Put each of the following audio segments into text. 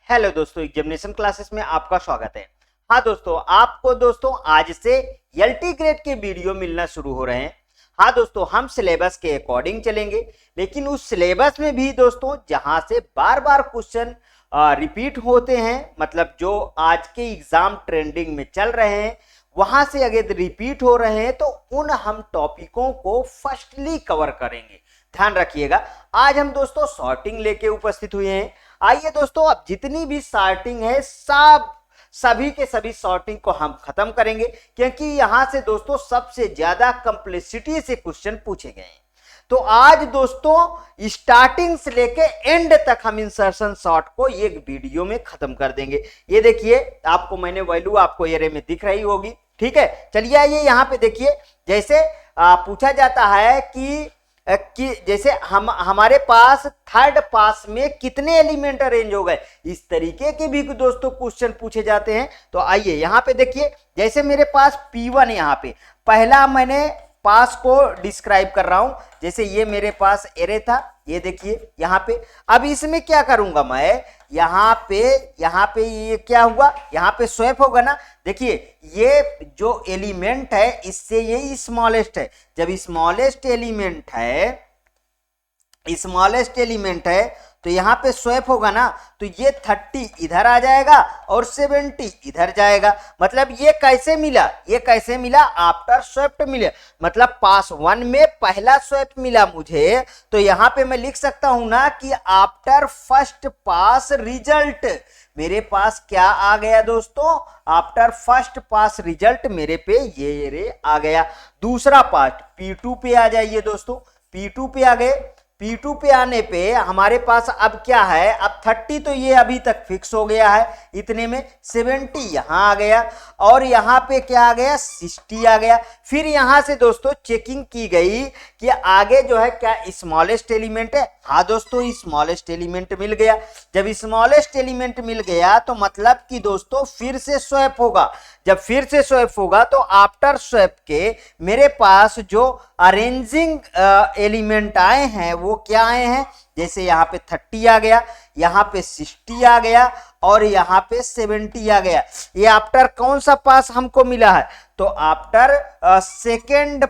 Hello दोस्तों, examination classes में आपका स्वागत है। हाँ दोस्तों, आपको दोस्तों आज से एलटी ग्रेड के वीडियो मिलना शुरू हो रहे हैं। हाँ दोस्तों, हम सिलेबस के अकॉर्डिंग चलेंगे, लेकिन उस सिलेबस में भी दोस्तों जहां से बार बार क्वेश्चन रिपीट होते हैं, मतलब जो आज के एग्जाम ट्रेंडिंग में चल रहे हैं वहां से अगर रिपीट हो रहे हैं तो उन हम टॉपिकों को फर्स्टली कवर करेंगे। ध्यान रखिएगा, आज हम दोस्तों सॉर्टिंग लेके उपस्थित हुए हैं। आइए दोस्तों, अब जितनी भी सॉर्टिंग है सभी के सभी सॉर्टिंग को हम खत्म करेंगे, क्योंकि यहां से दोस्तों सबसे ज्यादा कंप्लेक्सिटी से क्वेश्चन पूछे गए हैं। तो आज दोस्तों स्टार्टिंग से लेके एंड तक हम इंसर्शन शॉर्ट को एक वीडियो में खत्म कर देंगे। ये देखिए, आपको मैंने वैल्यू आपको एरे में दिख रही होगी, ठीक है। चलिए आइए यहाँ पे देखिए, जैसे पूछा जाता है कि जैसे हमारे पास थर्ड पास में कितने एलिमेंट अरेंज हो गए, इस तरीके के भी दोस्तों क्वेश्चन पूछे जाते हैं। तो आइए यहाँ पे देखिए, जैसे मेरे पास P1 यहाँ पे पहला मैंने पास को डिस्क्राइब कर रहा हूं। जैसे ये मेरे पास एरे था, ये देखिए यहाँ पे। अब इसमें क्या करूंगा मैं, यहाँ पे ये क्या हुआ, यहाँ पे स्वैप होगा ना। देखिए ये जो एलिमेंट है इससे ये स्मॉलेस्ट है। जब स्मॉलेस्ट एलिमेंट है तो यहाँ पे स्वैप होगा ना, तो ये 30 इधर आ जाएगा और 70 इधर जाएगा। मतलब ये कैसे मिला, आफ्टर स्वैप्ट मिले। मतलब पास 1 में पहला स्वैप मिला मुझे, तो यहाँ पे मैं लिख सकता हूं ना कि आफ्टर फर्स्ट पास रिजल्ट मेरे पास क्या आ गया दोस्तों, आफ्टर फर्स्ट पास रिजल्ट मेरे पे ये रे आ गया। दूसरा पार्ट P2 पे आ जाइए दोस्तों, P2 पे आ गए। P2 पे आने पे हमारे पास अब क्या है, अब 30 तो ये अभी तक फिक्स हो गया है, इतने में 70 यहां आ गया और यहां पे क्या आ गया, 60 आ गया। फिर यहां से दोस्तों चेकिंग की गई कि आगे जो है क्या स्मॉलेस्ट एलिमेंट है। हाँ दोस्तों, स्मॉलेस्ट एलिमेंट मिल गया। जब स्मॉलेस्ट एलिमेंट मिल गया तो मतलब कि दोस्तों फिर से स्वैप होगा। जब फिर से स्वैप होगा तो आफ्टर स्वैप के मेरे पास जो अरेंजिंग एलिमेंट आए हैं वो क्या आए हैं, जैसे यहाँ पे 30 आ गया, यहाँ पे 60 आ गया और यहाँ पे 70 आ गया। ये आफ्टर कौन सा पास हमको मिला है, तो आफ्टर सेकेंड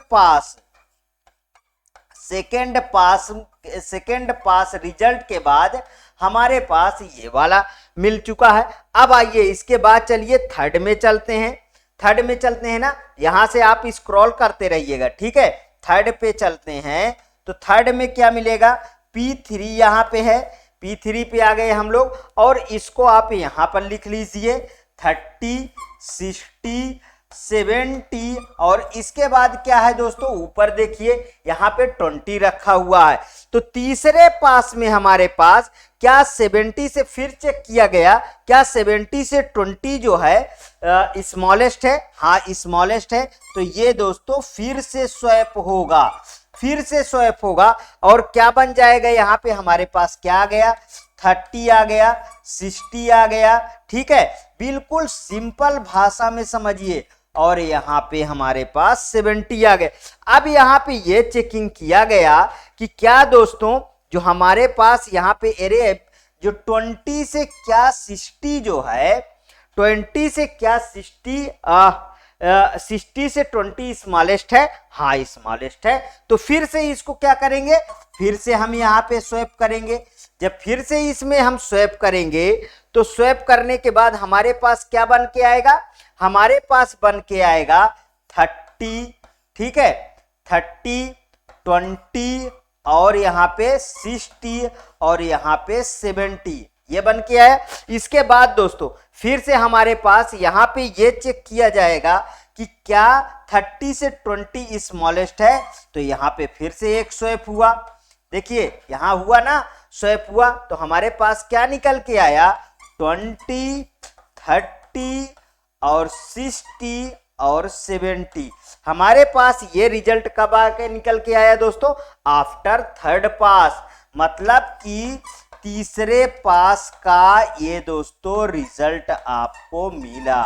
पास रिजल्ट के बाद हमारे पास ये वाला मिल चुका है। अब आइए इसके बाद चलिए थर्ड में चलते हैं ना। यहां से आप स्क्रॉल करते रहिएगा, ठीक है। थर्ड पे चलते हैं तो थर्ड में क्या मिलेगा, P3 यहां पे है, P3 पे आ गए हम लोग और इसको आप यहां पर लिख लीजिए 30, 60, 70 और इसके बाद क्या है दोस्तों, ऊपर देखिए यहाँ पे 20 रखा हुआ है। तो तीसरे पास में हमारे पास क्या 70 से फिर चेक किया गया, क्या 70 से 20 जो है स्मॉलेस्ट है। हाँ स्मॉलेस्ट है, तो ये दोस्तों फिर से स्वैप होगा और क्या बन जाएगा, यहाँ पे हमारे पास क्या आ गया, 30 आ गया, 60 आ गया, ठीक है। बिल्कुल सिंपल भाषा में समझिए। और यहाँ पे हमारे पास 70 आ गए। अब यहाँ पे ये चेकिंग किया गया कि क्या दोस्तों जो हमारे पास यहाँ पे एरे जो 20 से क्या 60 जो है, 20 से क्या 60 से 20 स्मॉलेस्ट है। हाँ स्मॉलेस्ट है, तो फिर से इसको क्या करेंगे, फिर से हम यहाँ पे स्वैप करेंगे। जब फिर से इसमें हम स्वैप करेंगे तो स्वैप करने के बाद हमारे पास क्या बन के आएगा, हमारे पास बन के आएगा 30, ठीक है, 30, 20 और यहाँ पे 60 और यहाँ पे 70 ये बन के आया। इसके बाद दोस्तों फिर से हमारे पास यहाँ पे ये चेक किया जाएगा कि क्या 30 से 20 स्मॉलेस्ट है, तो यहाँ पे फिर से एक स्वैप हुआ। देखिए यहाँ हुआ ना स्वैप हुआ, तो हमारे पास क्या निकल के आया, 20, 30 और 60 और 70। हमारे पास ये रिजल्ट कब आके निकल के आया दोस्तों, आफ्टर थर्ड पास। मतलब कि तीसरे पास का ये दोस्तों रिजल्ट आपको मिला,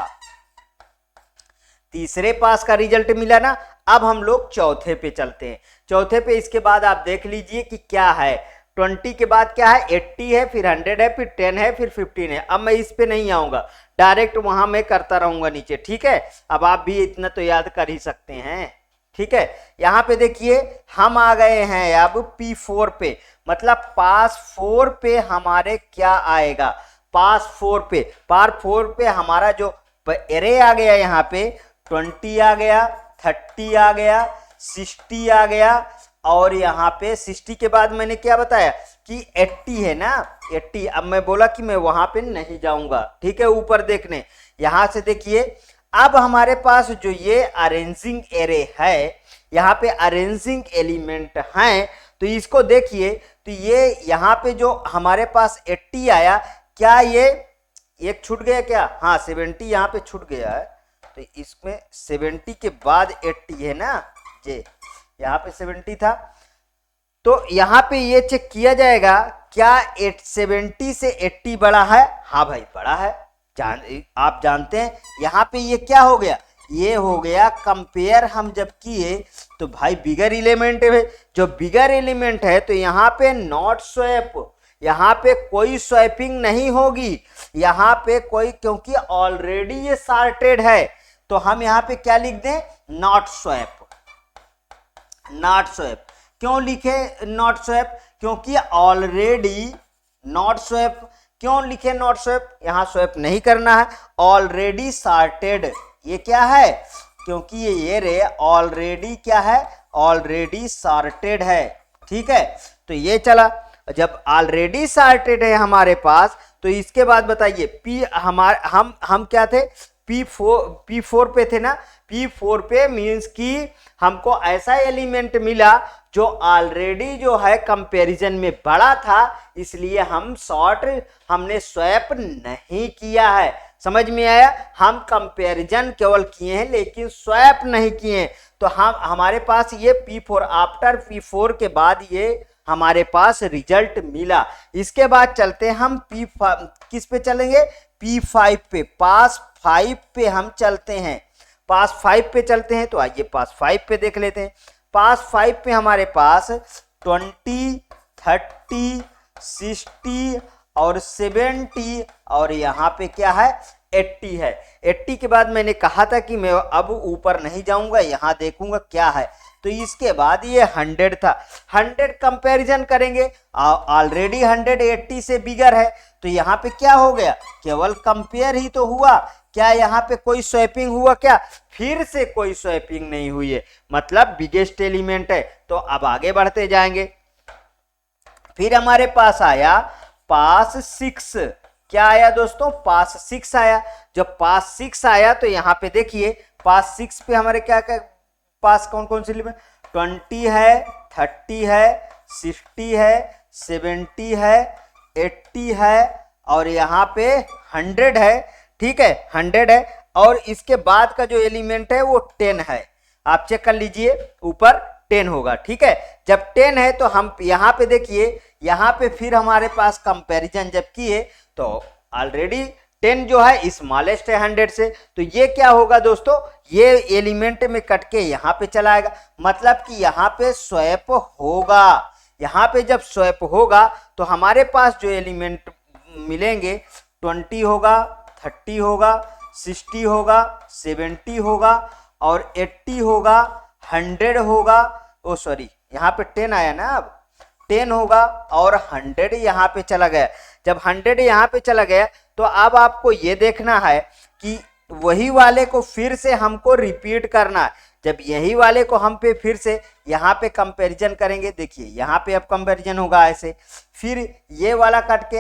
तीसरे पास का रिजल्ट मिला ना। अब हम लोग चौथे पे चलते हैं। चौथे पे इसके बाद आप देख लीजिए कि क्या है, 20 के बाद क्या है 80 है, फिर 100 है, फिर 10 है, फिर 15 है। अब मैं इस पे नहीं आऊंगा, डायरेक्ट वहां मैं करता रहूंगा नीचे, ठीक है। अब आप भी इतना तो याद कर ही सकते हैं, ठीक है। यहां पे देखिए हम आ गए हैं अब P4 पे, मतलब पास 4 पे हमारे क्या आएगा, पास 4 पे, पार 4 पे हमारा जो एरे आ गया, यहाँ पे 20 आ गया, 30 आ गया, 60 आ गया, और यहाँ पे 60 के बाद मैंने क्या बताया कि 80 है ना, 80। अब मैं बोला कि मैं वहां पे नहीं जाऊंगा, ठीक है, ऊपर देखने। यहां से देखिए अब हमारे पास जो ये अरेंजिंग एरे है, यहाँ पे अरेंजिंग एलिमेंट हैं, तो इसको देखिए, तो ये यहाँ पे जो हमारे पास 80 आया, क्या ये एक छूट गया क्या, हाँ 70 यहाँ पे छूट गया है, तो इसमें 70 के बाद 80 है ना जी, यहाँ पे 70 था, तो यहाँ पे ये चेक किया जाएगा क्या 70 से 80 बड़ा है, हाँ भाई बड़ा है, आप जानते हैं। यहाँ पे ये क्या हो गया, ये हो गया कंपेयर हम जब किए तो भाई बिगर एलिमेंट है, जो बिगर एलिमेंट है तो यहाँ पे नॉट स्वैप, यहाँ पे कोई स्वैपिंग नहीं होगी, यहाँ पे कोई, क्योंकि ऑलरेडी ये सॉर्टेड है, तो हम यहाँ पे क्या लिख दें, नॉट स्वैप। नॉट स्वैप क्यों लिखे नॉट स्वैप, क्योंकि ऑलरेडी नॉट स्वैप, क्यों लिखे नॉट स्वैप, यहां स्वैप नहीं करना है, ऑलरेडी सॉर्टेड, ये क्या है, क्योंकि ये रे ऑलरेडी क्या है, ऑलरेडी सॉर्टेड है, ठीक है। तो ये चला, जब ऑलरेडी सॉर्टेड है हमारे पास, तो इसके बाद बताइए पी हमारे हम क्या थे, P4 पे थे ना, P4 पे मींस कि हमको ऐसा एलिमेंट मिला जो ऑलरेडी जो है कंपैरिजन में बड़ा था, इसलिए हमने स्वैप नहीं किया है, समझ में आया। हम कंपैरिजन केवल किए हैं लेकिन स्वैप नहीं किए हैं, तो हमारे पास ये P4, आफ्टर P4 के बाद ये हमारे पास रिजल्ट मिला। इसके बाद चलते हैं हम किस पे चलेंगे, P5 पे, पास 5 पे हम चलते हैं, पास 5 पे चलते हैं, तो आइए पास 5 पे देख लेते हैं। पास 5 पे हमारे पास 20, 30, 60 और 70 और यहाँ पे क्या है 80 है। 80 के बाद मैंने कहा था कि मैं अब ऊपर नहीं जाऊंगा, यहाँ देखूंगा क्या है, तो इसके बाद ये 100 था, 100 कंपैरिजन करेंगे, ऑलरेडी 100 80 से बिगर है, तो यहाँ पे क्या हो गया, केवल कंपेयर ही तो हुआ, क्या यहाँ पे कोई स्वैपिंग हुआ क्या, फिर से कोई स्वैपिंग नहीं हुई है, मतलब बिगेस्ट एलिमेंट है। तो अब आगे बढ़ते जाएंगे, फिर हमारे पास आया पास 6, क्या आया दोस्तों, पास 6 आया। जब पास 6 आया तो यहाँ पे देखिए पास 6 पे हमारे क्या क्या पास कौन कौन से एलिमेंट, 20 है, 30 है, 60 है, 70 है, 80 है और यहाँ पे 100 है, ठीक है 100 है, और इसके बाद का जो एलिमेंट है वो 10 है, आप चेक कर लीजिए ऊपर 10 होगा, ठीक है। जब 10 है तो हम यहाँ पे देखिए, यहाँ पे फिर हमारे पास कंपैरिजन जब किए तो ऑलरेडी 10 जो है स्मॉलेस्ट है 100 से, तो ये क्या होगा दोस्तों, ये एलिमेंट में कट के यहाँ पे चला आएगा, मतलब कि यहाँ पे स्वैप होगा। यहाँ पे जब स्वैप होगा तो हमारे पास जो एलिमेंट मिलेंगे 20 होगा, 30 होगा, 60 होगा, 70 होगा और 80 होगा, 100 होगा, ओ सॉरी यहाँ पे 10 आया ना, अब 10 होगा और 100 यहाँ पे चला गया। जब 100 यहाँ पे चला गया तो अब आपको ये देखना है कि वही वाले को फिर से हमको रिपीट करना है। जब यही वाले को हम पे फिर से यहाँ पे कंपैरिजन करेंगे, देखिए यहाँ पे अब कंपैरिजन होगा ऐसे, फिर ये वाला कट के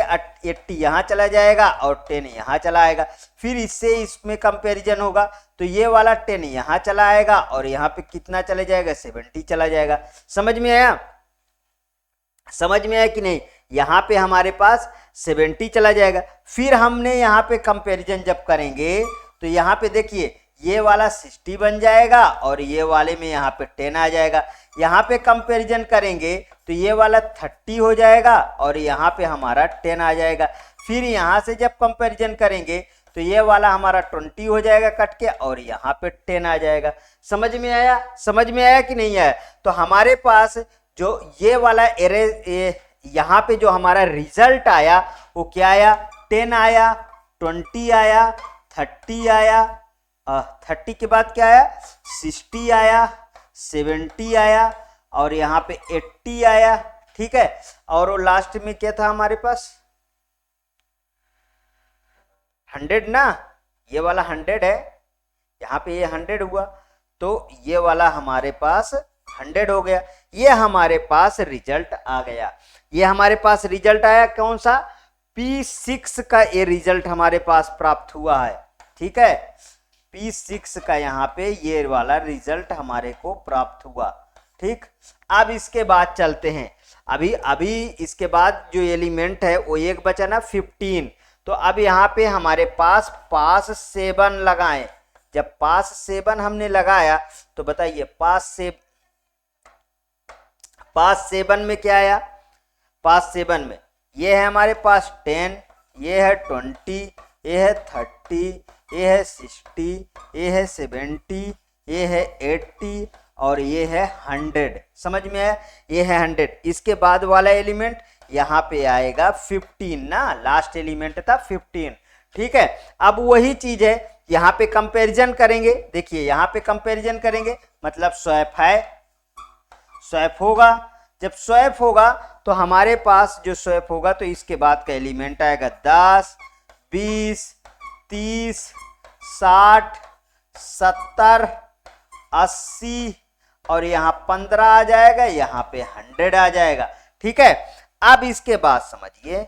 80 यहाँ चला जाएगा और 10 यहाँ चला आएगा, फिर इससे इसमें कंपैरिजन होगा तो ये वाला 10 यहाँ चला आएगा और यहाँ पे कितना चला जाएगा 70 चला जाएगा। समझ में आया, समझ में आया कि नहीं, यहाँ पे हमारे पास 70 चला जाएगा। फिर हमने यहाँ पे कंपैरिजन जब करेंगे तो यहाँ पे देखिए ये वाला 60 बन जाएगा और ये वाले में यहाँ पे 10 आ जाएगा। यहाँ पे कंपैरिजन करेंगे तो ये वाला 30 हो जाएगा और यहाँ पे हमारा 10 आ जाएगा। फिर यहाँ से जब कंपैरिजन करेंगे तो ये वाला हमारा 20 हो जाएगा कट के और यहाँ पे 10 आ जाएगा। समझ में आया, समझ में आया कि नहीं आया। तो हमारे पास जो ये वाला यहाँ पे जो हमारा रिजल्ट आया वो क्या आया, 10 आया, 20 आया, 30 आया, 30 के बाद क्या आया, 60 आया, 70 आया और यहाँ पे 80 आया। ठीक है, और वो लास्ट में क्या था हमारे पास, 100 ना, ये वाला 100 है, यहाँ पे ये 100 हुआ, तो ये वाला हमारे पास 100 हो गया। ये हमारे पास रिजल्ट आ गया, ये हमारे पास रिजल्ट आया कौन सा, P6 का ये रिजल्ट हमारे पास प्राप्त हुआ है। ठीक है, P6 का यहाँ पे ये वाला रिजल्ट हमारे को प्राप्त हुआ। ठीक, अब इसके बाद चलते हैं, अभी इसके बाद जो एलिमेंट है वो एक बचा ना 15, तो अब यहाँ पे हमारे पास 7 लगाएं। जब पास 7 हमने लगाया तो बताइए पास 7 में क्या आया, पास 7 में ये है हमारे पास 10, ये है 20, ये है 30, ये है 60, ये है 70, ये है 80 और ये है 100। समझ में आया, ये है 100। इसके बाद वाला एलिमेंट यहाँ पे आएगा 15 ना, लास्ट एलिमेंट था 15। ठीक है, अब वही चीज है, यहाँ पे कंपैरिजन करेंगे। देखिए यहाँ पे कंपैरिजन करेंगे मतलब स्वैप है, स्वैप होगा। जब स्वैप होगा तो हमारे पास जो स्वैप होगा तो इसके बाद का एलिमेंट आएगा 10, 20, 30, 60, 70, 80 और यहाँ 15 आ जाएगा, यहाँ पे 100 आ जाएगा। ठीक है, अब इसके बाद समझिए,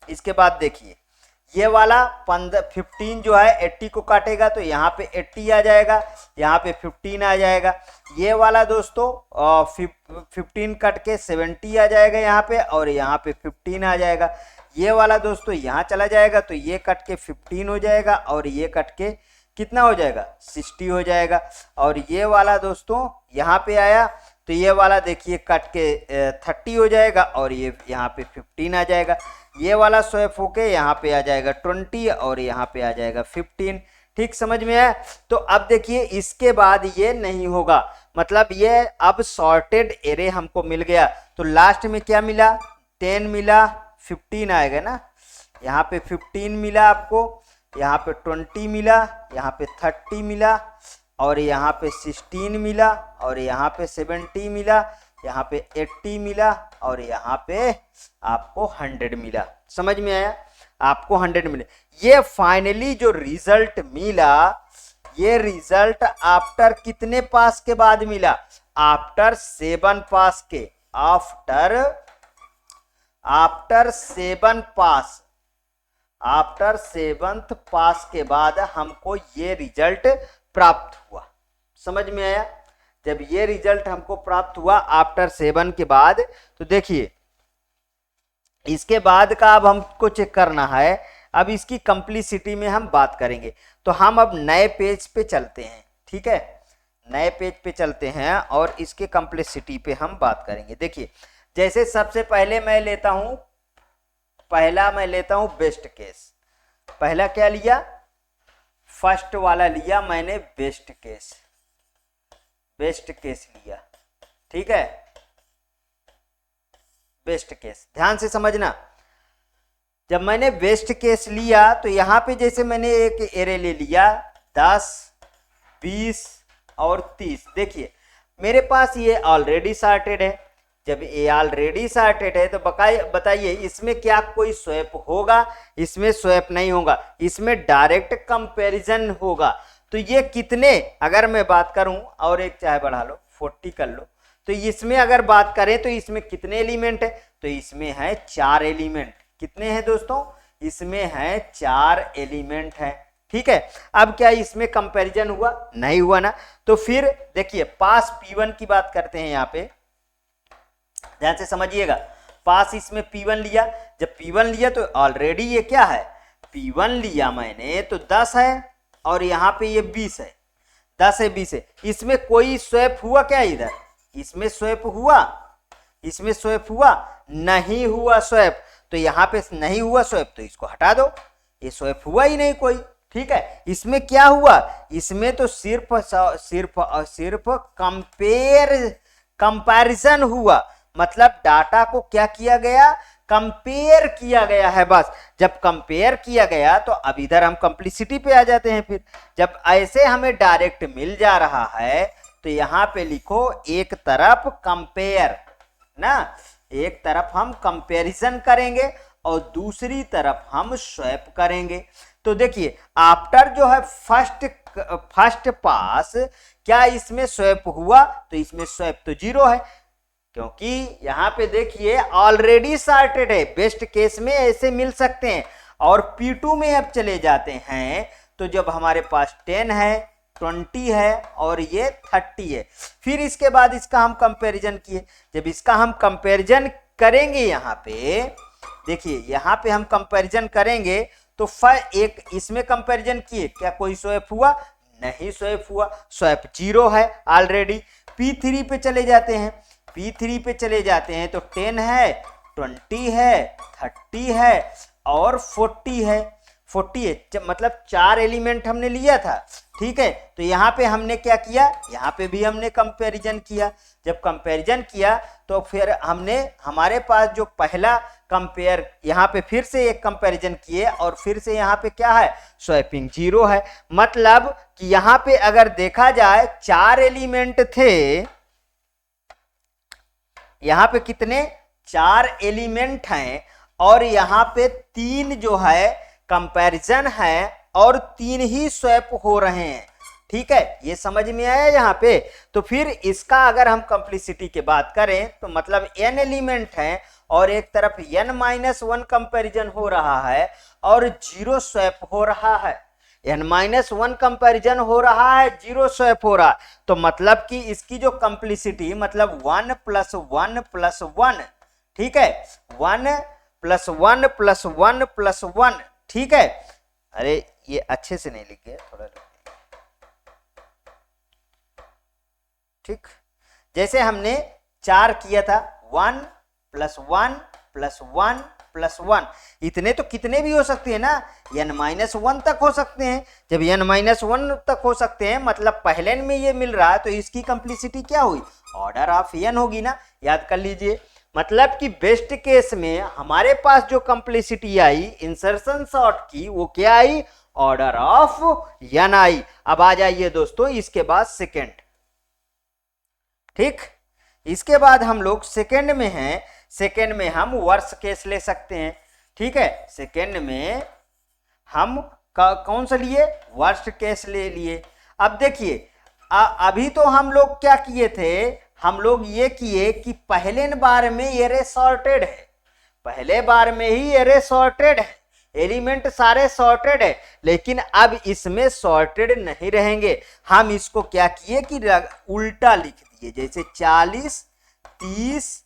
इसके बाद देखिए ये वाला 15 जो है 80 को काटेगा तो यहाँ पे 80 आ जाएगा, यहाँ पे 15 आ जाएगा। ये वाला दोस्तों 15 कट के 70 आ जाएगा यहाँ पे और यहाँ पे 15 आ जाएगा। ये वाला दोस्तों यहाँ चला जाएगा तो ये कट के 15 हो जाएगा और ये कट के कितना हो जाएगा, 60 हो जाएगा। और ये वाला दोस्तों यहाँ पे आया तो ये वाला देखिए कट के 30 हो जाएगा और ये यहाँ पे 15 आ जाएगा। ये वाला स्वैप होके यहाँ पे आ जाएगा 20 और यहाँ पे आ जाएगा 15। ठीक, समझ में आया। तो अब देखिए इसके बाद ये नहीं होगा, मतलब ये अब सॉर्टेड एरे हमको मिल गया। तो लास्ट में क्या मिला, 10 मिला, 15 आएगा ना, यहाँ पे 15 मिला आपको, यहाँ पे 20 मिला, यहाँ पे 30 मिला और यहाँ पे 16 मिला और यहाँ पे 70 मिला, यहाँ पे 80 मिला और यहाँ पे आपको 100 मिला। समझ में आया, आपको 100 मिले। ये फाइनली जो रिजल्ट मिला, ये रिजल्ट आफ्टर कितने पास के बाद मिला, आफ्टर 7 पास के, आफ्टर 7 पास, आफ्टर 7th पास के बाद हमको ये रिजल्ट प्राप्त हुआ। समझ में आया, जब ये रिजल्ट हमको प्राप्त हुआ आफ्टर 7 के बाद, तो देखिए इसके बाद का अब हमको चेक करना है। अब इसकी कंप्लीसिटी में हम बात करेंगे, तो हम अब नए पेज पे चलते हैं। ठीक है, नए पेज पे चलते हैं और इसके कंप्लीसिटी पे हम बात करेंगे। देखिए जैसे सबसे पहले मैं लेता हूं, पहला मैं लेता हूं बेस्ट केस। पहला क्या लिया, फर्स्ट वाला लिया मैंने बेस्ट केस, बेस्ट केस लिया। ठीक है, बेस्ट केस ध्यान से समझना। जब मैंने बेस्ट केस लिया तो यहां पे जैसे मैंने एक एरे ले लिया 10, 20 और 30। देखिए मेरे पास ये ऑलरेडी सॉर्टेड है। जब ये ऑलरेडी सॉर्टेड है तो बताइए इसमें क्या कोई स्वैप होगा, इसमें स्वैप नहीं होगा, इसमें डायरेक्ट कंपैरिजन होगा। तो ये कितने, अगर मैं बात करूं और एक चाहे बढ़ा लो 40 कर लो, तो इसमें अगर बात करें तो इसमें कितने एलिमेंट है, तो इसमें है 4 एलिमेंट। कितने हैं दोस्तों, इसमें है 4 एलिमेंट है। ठीक है, अब क्या इसमें कंपैरिजन हुआ, नहीं हुआ ना। तो फिर देखिए पास P1 की बात करते हैं, यहाँ पे ध्यान से समझिएगा। पास इसमें P1 लिया, जब P1 लिया तो ऑलरेडी ये क्या है, P1 लिया मैंने तो 10 है और यहाँ पे ये 20 है, 10 है 20 है। इसमें कोई स्वैप हुआ क्या, इधर इसमें स्वैप हुआ, इसमें स्वैप हुआ नहीं हुआ स्वैप। तो यहाँ पे नहीं हुआ स्वैप तो इसको हटा दो, ये स्वैप हुआ ही नहीं कोई। ठीक है, इसमें क्या हुआ, इसमें तो सिर्फ कंपैरिजन हुआ। मतलब डाटा को क्या किया गया, कंपेयर किया गया है। बस जब कंपेयर किया गया तो अब इधर हम कंप्लीसिटी पे आ जाते हैं। फिर जब ऐसे हमें डायरेक्ट मिल जा रहा है तो यहां पे लिखो एक तरफ कंपेयर ना, एक तरफ हम कंपैरिजन करेंगे और दूसरी तरफ हम स्वैप करेंगे। तो देखिए आफ्टर जो है फर्स्ट पास, क्या इसमें स्वैप हुआ, तो इसमें स्वैप तो 0 है, क्योंकि यहां पे देखिए ऑलरेडी सॉर्टेड है। बेस्ट केस में ऐसे मिल सकते हैं। और P2 में अब चले जाते हैं तो जब हमारे पास 10 है, 20 है और ये 30 है, फिर इसके बाद इसका हम कंपैरिजन किए। जब इसका हम कंपैरिजन करेंगे यहाँ पे, देखिए यहाँ पे हम कंपैरिजन करेंगे तो एक इसमें कंपैरिजन किए, क्या कोई स्वैप हुआ, नहीं स्वैप हुआ, स्वैप 0 है ऑलरेडी। P3 पे चले जाते हैं, P3 पे चले जाते हैं तो 10 है, 20 है, 30 है और 40 है। 40 है मतलब 4 एलिमेंट हमने लिया था, ठीक है। तो यहाँ पे हमने क्या किया, यहाँ पे भी हमने कंपैरिजन किया। जब कंपैरिजन किया तो फिर हमने हमारे पास जो पहला कंपेयर, यहाँ पे फिर से एक कंपैरिजन किए और फिर से यहाँ पे क्या है, स्वैपिंग 0 है। मतलब कि यहाँ पे अगर देखा जाए 4 एलिमेंट थे, यहाँ पे कितने, 4 एलिमेंट हैं और यहाँ पे 3 जो है कंपैरिजन है और 3 ही स्वैप हो रहे हैं, ठीक है। ये समझ में आया यहाँ पे। तो फिर इसका अगर हम कंप्लीसिटी की बात करें तो मतलब n एलिमेंट है और एक तरफ n-1 कंपैरिजन हो रहा है और 0 स्वैप हो रहा है। n-1 कंपैरिजन हो रहा है, 0 स्वैप हो रहा है, तो मतलब कि इसकी जो कंप्लीसिटी मतलब 1 + 1 + 1, ठीक है, 1 + 1 + 1 + 1, ठीक है। अरे ये अच्छे से नहीं लिख गया, थोड़ा ठीक। जैसे हमने 4 किया था, 1 + 1 + 1 + 1, इतने तो कितने भी हो सकते हैं ना, n-1 तक हो सकते हैं। जब n-1 तक हो सकते हैं मतलब पहले में ये मिल रहा है तो इसकी कंप्लीसिटी क्या हुई, ऑर्डर ऑफ n होगी ना, याद कर लीजिए। मतलब कि बेस्ट केस में हमारे पास जो कंप्लीसिटी आई इंसर्शन सॉर्ट की, वो क्या आई, ऑर्डर ऑफ n आई। अब आ जाइए दोस्तों इसके बाद सेकेंड, ठीक। इसके बाद हम लोग सेकेंड में हैं, सेकेंड में हम वर्स्ट केस ले सकते हैं, ठीक है। सेकेंड में हम कौन सा लिए, वर्स्ट केस ले लिए। अब देखिए अभी तो हम लोग क्या किए थे, हम लोग ये किए कि पहले बार में एरे सॉर्टेड है, पहले बार में ही एरे सॉर्टेड है, एलिमेंट सारे सॉर्टेड है, लेकिन अब इसमें सॉर्टेड नहीं रहेंगे। हम इसको क्या किए कि उल्टा लिख दिए, जैसे 40, 30,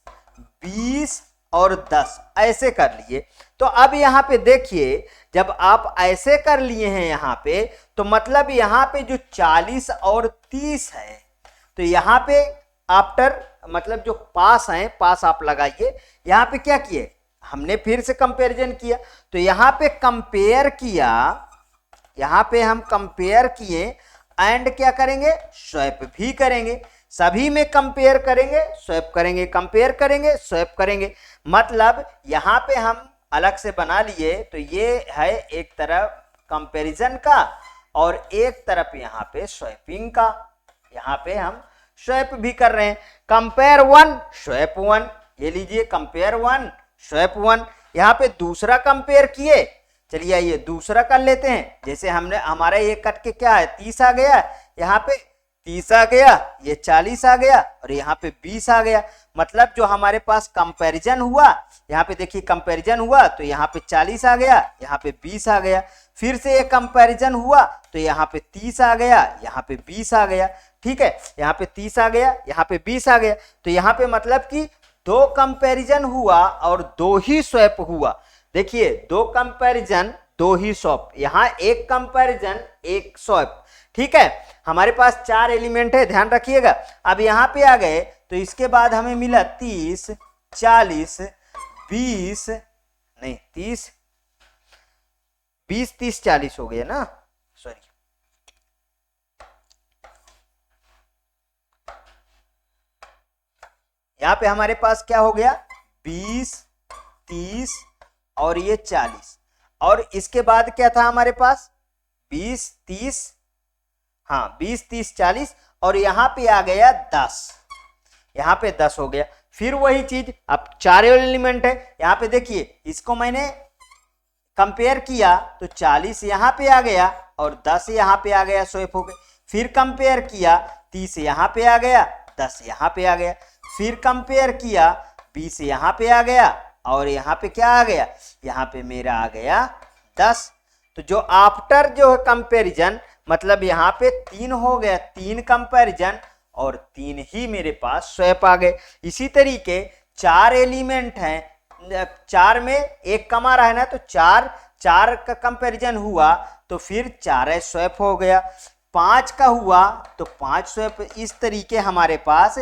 20 और 10 ऐसे कर लिए। तो अब यहाँ पे देखिए जब आप ऐसे कर लिए हैं यहाँ पे, तो मतलब यहाँ पे जो 40 और 30 है, तो यहाँ पे आफ्टर मतलब जो पास है, पास आप लगाइए। यहाँ पे क्या किए, हमने फिर से कंपैरिजन किया, तो यहाँ पे कंपेयर किया, यहाँ पे हम कंपेयर किए एंड क्या करेंगे, स्वैप भी करेंगे। सभी में कंपेयर करेंगे, स्वैप करेंगे, कंपेयर करेंगे, स्वैप करेंगे। मतलब यहाँ पे हम अलग से बना लिए, तो ये है एक तरफ कंपैरिजन का और एक तरफ यहाँ पे स्वैपिंग का। यहाँ पे हम स्वैप भी कर रहे हैं, कंपेयर 1 स्वैप 1, ये लीजिए कंपेयर 1 स्वैप 1। यहाँ पे दूसरा कंपेयर किए, चलिए आइए दूसरा कर लेते हैं। जैसे हमने हमारा ये कट के क्या है, 30 आ गया, यहाँ पे 30 आ गया, ये 40 आ गया और यहाँ पे 20 आ गया। मतलब जो हमारे पास कंपैरिजन हुआ, यहाँ पे देखिए कंपैरिजन हुआ तो यहाँ पे 40 आ गया, यहाँ पे 20 आ गया। फिर से एक कंपैरिजन हुआ तो यहाँ पे 30 आ गया, यहाँ पे 20 आ गया, ठीक है। यहाँ पे 30 आ गया, यहाँ पे 20 आ गया। तो यहाँ पे मतलब कि 2 कंपैरिजन हुआ और 2 ही स्वैप हुआ। देखिए 2 कंपैरिजन 2 ही स्वैप, यहाँ एक कंपैरिजन 1 स्वैप, ठीक है। हमारे पास 4 एलिमेंट है, ध्यान रखिएगा। अब यहाँ पे आ गए तो इसके बाद हमें मिला 30, 40, 20 नहीं 30, 20, 30, 40 हो गया ना, सॉरी। यहाँ पे हमारे पास क्या हो गया 20, 30 और ये 40, और इसके बाद क्या था हमारे पास 20, 30, हाँ 20, 30, 40, और यहाँ पे आ गया 10, यहाँ पे 10 हो गया। फिर वही चीज, अब 4 एलिमेंट है, यहाँ पे देखिए इसको मैंने कंपेयर किया तो 40 यहाँ पे आ गया और 10 यहाँ पे आ गया, स्वैप हो गए। फिर कंपेयर किया 30 यहाँ पे आ गया, 10 यहाँ पे आ गया। फिर कंपेयर किया 20 यहाँ पे आ गया और यहाँ पे क्या आ गया, यहाँ पे मेरा आ गया 10। तो जो आफ्टर जो है कंपेरिजन, मतलब यहाँ पे 3 हो गया, 3 कंपेरिजन और 3 ही मेरे पास स्वैप आ गए। इसी तरीके 4 एलिमेंट हैं, 4 में एक कम आ रहा है ना, तो 4 का कंपैरिजन हुआ तो फिर 4 स्वैप हो गया। 5 का हुआ तो 5 स्वैप। इस तरीके हमारे पास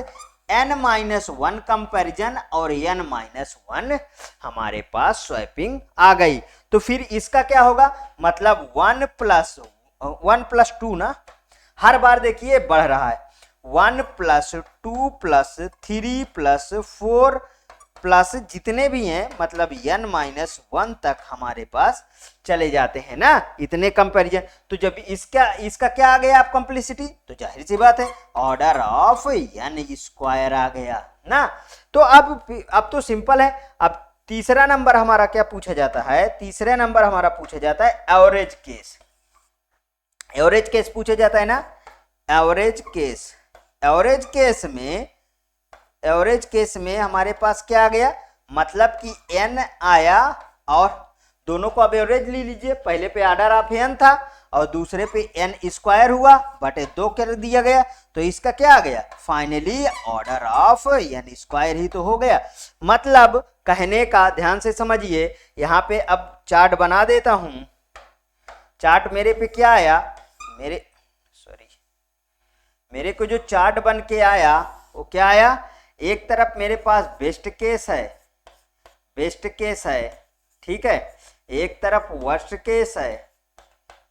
n-1 कंपैरिजन और n-1 हमारे पास स्वैपिंग आ गई। तो फिर इसका क्या होगा, मतलब 1 + 2 ना, हर बार देखिए बढ़ रहा है, 1 + 2 + 3 + 4 प्लस जितने भी हैं, मतलब n-1 तक हमारे पास चले जाते हैं ना, इतने कंपैरिजन। तो जब इसका क्या आ गया आप कंप्लीसिटी, तो जाहिर सी बात है ऑर्डर ऑफ n² आ गया ना। तो अब तो सिंपल है। अब तीसरा नंबर हमारा क्या पूछा जाता है, तीसरा नंबर हमारा पूछा जाता है एवरेज केस। एवरेज केस पूछा जाता है ना, एवरेज केस। एवरेज केस में हमारे पास क्या आ गया, मतलब कि n आया और दोनों को अब एवरेज ले लीजिए। पहले पे ऑर्डर ऑफ n था और दूसरे पे n² हुआ बटे 2 कर दिया गया, तो इसका क्या आ गया, फाइनली ऑर्डर ऑफ n² ही तो हो गया। मतलब कहने का ध्यान से समझिए, यहाँ पे अब चार्ट बना देता हूं। चार्ट मेरे पे क्या आया, मेरे को जो चार्ट बन के आया वो क्या आया, एक तरफ मेरे पास बेस्ट केस है, ठीक है, एक तरफ वर्स्ट केस है,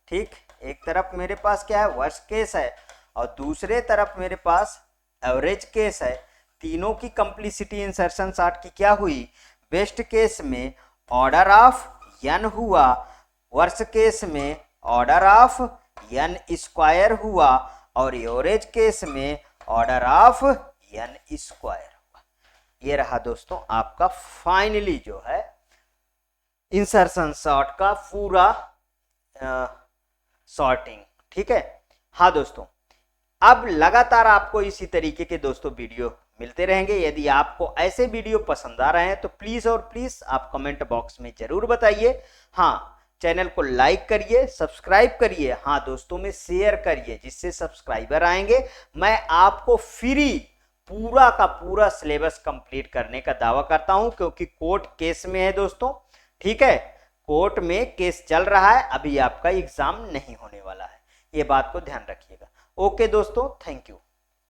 ठीक, एक तरफ मेरे पास क्या है वर्स्ट केस है और दूसरे तरफ मेरे पास एवरेज केस है। तीनों की कंप्लीसिटी इंसर्शन सॉर्ट की क्या हुई, बेस्ट केस में ऑर्डर ऑफ n हुआ, वर्स्ट केस में ऑर्डर ऑफ n² हुआ और एवरेज केस में ऑर्डर ऑफ n² हुआ। ये रहा दोस्तों आपका फाइनली जो है इंसर्शन सॉर्ट का पूरा सॉर्टिंग, ठीक है। हाँ दोस्तों, अब लगातार आपको इसी तरीके के दोस्तों वीडियो मिलते रहेंगे। यदि आपको ऐसे वीडियो पसंद आ रहे हैं तो प्लीज और प्लीज आप कमेंट बॉक्स में जरूर बताइए। हाँ, चैनल को लाइक करिए, सब्सक्राइब करिए, हाँ दोस्तों में शेयर करिए, जिससे सब्सक्राइबर आएंगे। मैं आपको फ्री पूरा का पूरा सिलेबस कंप्लीट करने का दावा करता हूं, क्योंकि कोर्ट केस में है दोस्तों, ठीक है, कोर्ट में केस चल रहा है, अभी आपका एग्जाम नहीं होने वाला है, ये बात को ध्यान रखिएगा। ओके दोस्तों, थैंक यू।